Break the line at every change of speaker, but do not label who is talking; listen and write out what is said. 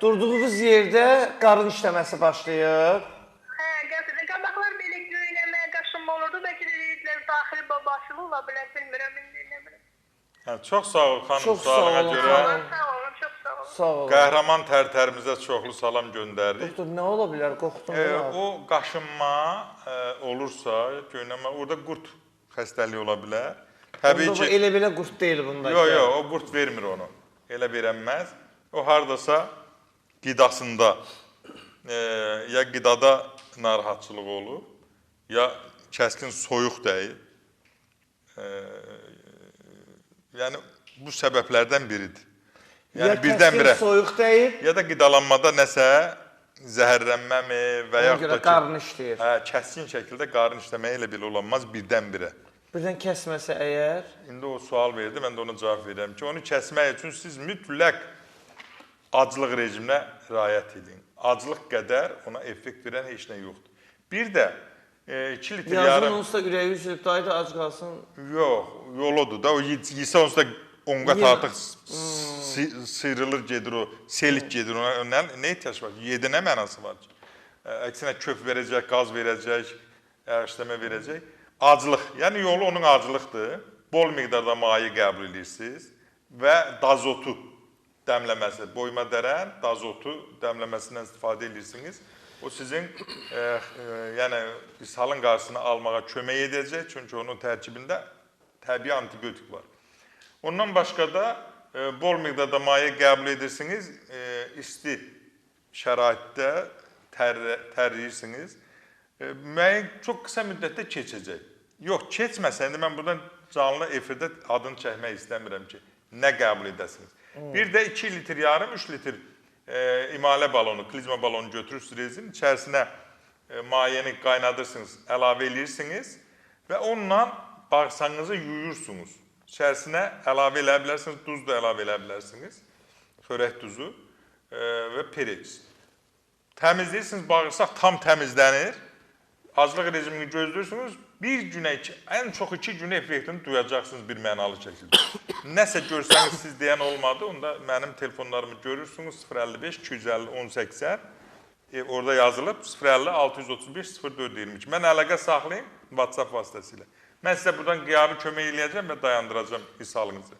durduğunuz yerdə qarın işləməsi başlayır.
Hə, qəsədə qabaqlar belə göynəmə, qaşınma olurdu. Bəlkə də dedilər daxili babasılı ola bilər, bilmirəm, indi nə bilim.
Çox sağ ol xanım,
Çox sağ
sualına
olun,
görə.
xanım.
Sağ olun, çox sağ olun.
Sağ olun.
Qəhrəman tərtərimizə çoxlu salam göndərdik.
Doktor, nə ola bilər? Qorxdum.
O qaşınma olursa, göynəmə, orada qurt xəstəliyi ola bilər. Təbii ki,
Elə belə qurt deyil bunda.
yox, o qurt vermir onu. Elə verənməz. O hardasa qidasında, ya qidada narahatçılıq olur, ya kəskin soyuq dəyir. Yəni, bu səbəblərdən biridir. Yəni, birdən-birə.
Ya kəskin soyuq dəyir.
Ya da qidalanmada nəsə zəhərlənmə mi və
Ona
yaxud
görə
da ki,
qarın işləyir.
kəskin şəkildə qarın işləməyə elə belə olanmaz birdən-birə.
Birdən kəsməsə əgər.
İndi o sual verdi, mən də ona cavab verirəm ki, onu kəsmək üçün siz mütləq aclıq rejiminə riayət edin. Aclıq qədər ona effekt verən heç nə yoxdur. Bir də 2 litr
Yazın
yarım...
onsuz da ürəyi üzülüb, dayı da ac qalsın.
Yox, yoludur da, o yesə onsuz da 10 qat artıq sıyrılır, gedir o, selik gedir ona. Nə ihtiyac var? Yedə nə mənası var ki? Əksinə köf verəcək, qaz verəcək, işləmə verəcək. Aclıq, yəni yolu onun aclıqdır. Bol miqdarda mayi qəbul edirsiniz və dazotu dəmləməsi, boyma dərən dazotu dəmləməsindən istifadə edirsiniz. O sizin yəni ishalın qarşısını almağa kömək edəcək, çünki onun tərkibində təbii antibiotik var. Ondan başqa da bol miqdarda maye qəbul edirsiniz, isti şəraitdə tərləyirsiniz. Müəyyən çox qısa müddətdə keçəcək. Yox, keçməsə, indi mən buradan canlı efirdə adını çəkmək istəmirəm ki, nə qəbul edəsiniz. Bir də 2 litr yarım, 3 litr imalə balonu, klizma balonu götürürsünüz rezin, içərisinə mayeni qaynadırsınız, əlavə edirsiniz və onunla bağırsağınızı yuyursunuz. İçərisinə əlavə edə bilərsiniz, duz da əlavə edə bilərsiniz, xörək duzu və pereks. Təmizləyirsiniz, bağırsaq tam təmizlənir, aclıq rejimini gözləyirsiniz, bir günə, ən çox 2 günə effektini duyacaqsınız bir mənalı şəkildə. Nəsə görsəniz siz deyən olmadı, onda mənim telefonlarımı görürsünüz 055 250 1080, orada yazılıb 050 635 0422. Mən əlaqə saxlayayım WhatsApp vasitəsilə. Mən sizə buradan qiyabi kömək eləyəcəm və dayandıracam ishalınızı.